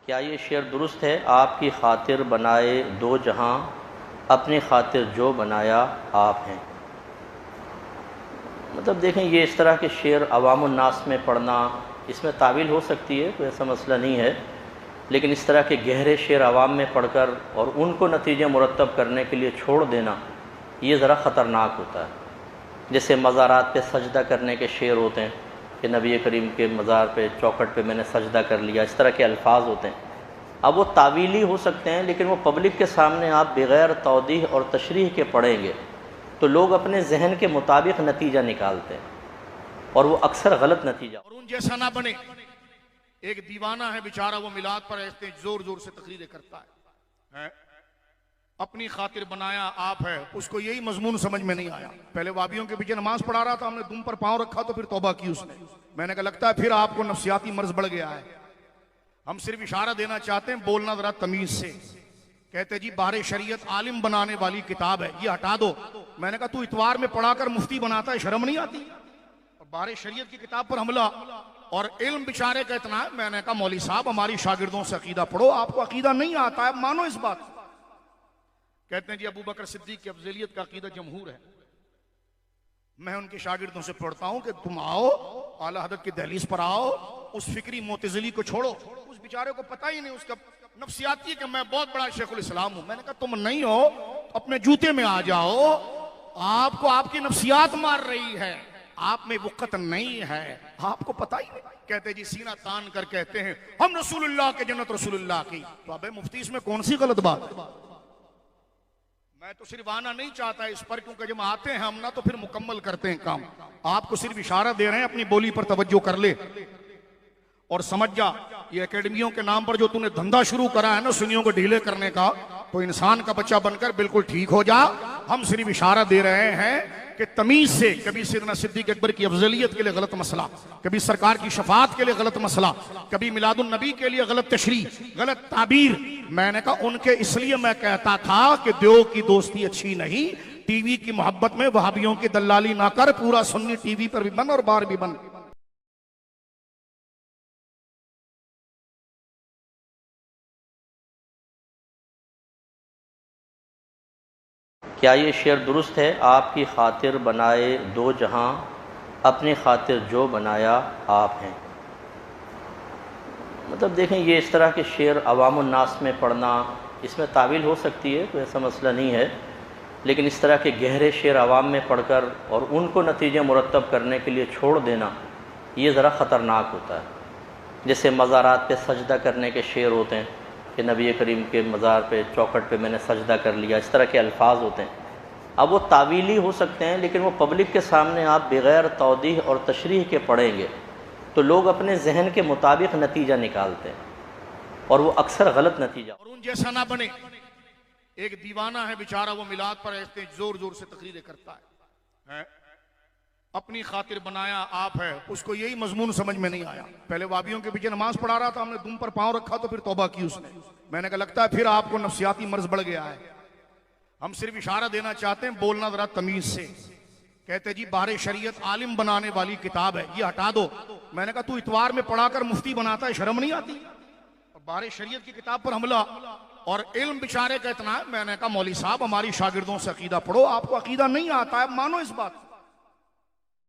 क्या ये शेर दुरुस्त है? आपकी खातिर बनाए दो जहां, अपनी खातिर जो बनाया आप हैं। मतलब देखें, ये इस तरह के शेर अवामुन्नास में पढ़ना, इसमें तावील हो सकती है, कोई ऐसा मसला नहीं है, लेकिन इस तरह के गहरे शेर अवाम में पढ़कर और उनको नतीजे मुरतब करने के लिए छोड़ देना, ये ज़रा ख़तरनाक होता है। जैसे मज़ारात पे सजदा करने के शेर होते हैं कि नबी करीम के मज़ार पे चौखट पे मैंने सजदा कर लिया, इस तरह के अल्फाज होते हैं। अब वो तावीली हो सकते हैं, लेकिन वो पब्लिक के सामने आप बग़ैर तौदीह और तशरीह के पढ़ेंगे तो लोग अपने जहन के मुताबिक नतीजा निकालते हैं और वो अक्सर गलत नतीजा। और उन जैसा ना बने। एक दीवाना है बेचारा, वो मिलाद पर ऐसे जोर जोर से तकरीरें करता है? अपनी खातिर बनाया आप है, उसको यही मजमून समझ में नहीं आया। पहले वाबियों के पीछे नमाज पढ़ा रहा था, हमने दुम पर पांव रखा तो फिर तौबा की उसने। मैंने कहा लगता है फिर आपको नफ्सियाती मर्ज बढ़ गया है। हम सिर्फ इशारा देना चाहते हैं, बोलना जरा तमीज से। कहते जी बाहर शरीयत आलिम बनाने वाली किताब है, ये हटा दो। मैंने कहा तू इतवार में पढ़ाकर मुफ्ती बनाता है, शर्म नहीं आती? और बाहर शरीयत की किताब पर हमला और इल्म बेचारे का इतना है। मैंने कहा मौली साहब हमारी शागिर्दों से अकीदा पढ़ो, आपको अकीदा नहीं आता है, मानो इस बात। कहते हैं जी अबू बकर सिद्दीक की अफजलियत का अकीदा जमहूर है। मैं उनके शागिर्दों से पढ़ता हूं कि तुम आओ, आला हज़रत की दहलीज पर आओ, उस फिक्री मोतजिली को छोड़ो। उस बेचारे को पता ही नहीं, उसका नफ्सियाती है कि मैं बहुत बड़ा शेखुल इस्लाम हूं। मैंने कहा तुम नहीं हो, अपने जूते में आ जाओ, आपको आपकी नफ्सियात मार रही है, आप में वक़्त नहीं है, आपको पता ही नहीं। कहते जी सीना तान कर कहते हैं हम रसूलुल्लाह के जन्नत रसूलुल्लाह की। तो अबे मुफ्ती इसमें कौन सी गलत बात है? मैं तो सिर्फ आना नहीं चाहता इस पर, क्योंकि जब आते हैं हम ना तो फिर मुकम्मल करते हैं काम। आपको सिर्फ इशारा दे रहे हैं, अपनी बोली पर तवज्जो कर ले और समझ जा, ये एकेडमियों के नाम पर जो तूने धंधा शुरू करा है ना सुन्नियों को ढीले करने का, तो इंसान का बच्चा बनकर बिल्कुल ठीक हो जा। हम सिर्फ इशारा दे रहे हैं कि तमीज से, कभी सैयदना सिद्दीक अकबर की अफजलियत के लिए गलत मसला, कभी सरकार की शफात के लिए गलत मसला, कभी मिलादुन नबी के लिए गलत तशरीह, गलत ताबीर। मैंने कहा उनके इसलिए मैं कहता था कि देव की दोस्ती अच्छी नहीं, टीवी की मोहब्बत में वहाबियों की दलाली ना कर, पूरा सुन्नी टीवी पर भी बन और बाहर भी बन। क्या ये शेर दुरुस्त है? आपकी खातिर बनाए दो जहां, अपनी खातिर जो बनाया आप हैं। मतलब देखें, ये इस तरह के शेर अवामुन्नास में पढ़ना, इसमें तावील हो सकती है, कोई ऐसा मसला नहीं है, लेकिन इस तरह के गहरे शेर अवाम में पढ़कर और उनको नतीजे मुरतब करने के लिए छोड़ देना, ये ज़रा ख़तरनाक होता है। जैसे मज़ारात पे सजदा करने के शेर होते हैं कि नबी करीम के मज़ार पे चौखट पे मैंने सजदा कर लिया, इस तरह के अल्फाज होते हैं। अब वो तावीली हो सकते हैं, लेकिन वो पब्लिक के सामने आप बग़ैर तौदीह और तशरीह के पढ़ेंगे तो लोग अपने जहन के मुताबिक नतीजा निकालते हैं और वो अक्सर गलत नतीजा। और उन जैसा ना बने। एक दीवाना है बेचारा, वो मिलाद पर ऐसे जोर जोर से तकरीरें करता है? अपनी खातिर बनाया आप है, उसको यही मजमून समझ में नहीं आया। पहले वाबियों के पीछे नमाज पढ़ा रहा था, हमने दुम पर पांव रखा तो फिर तौबा की उसने। मैंने कहा लगता है फिर आपको नफ्सियाती मर्ज बढ़ गया है। हम सिर्फ इशारा देना चाहते हैं, बोलना जरा तमीज से। कहते जी बाहर शरीयत आलिम बनाने वाली किताब है, ये हटा दो। मैंने कहा तू इतवार में पढ़ाकर मुफ्ती बनाता है, शर्म नहीं आती? और बाहर शरीयत की किताब पर हमला और इल्म बेचारे का इतना है। मैंने कहा मौली साहब हमारी शागिर्दों से अकीदा पढ़ो, आपको अकीदा नहीं आता है, मानो इस बात।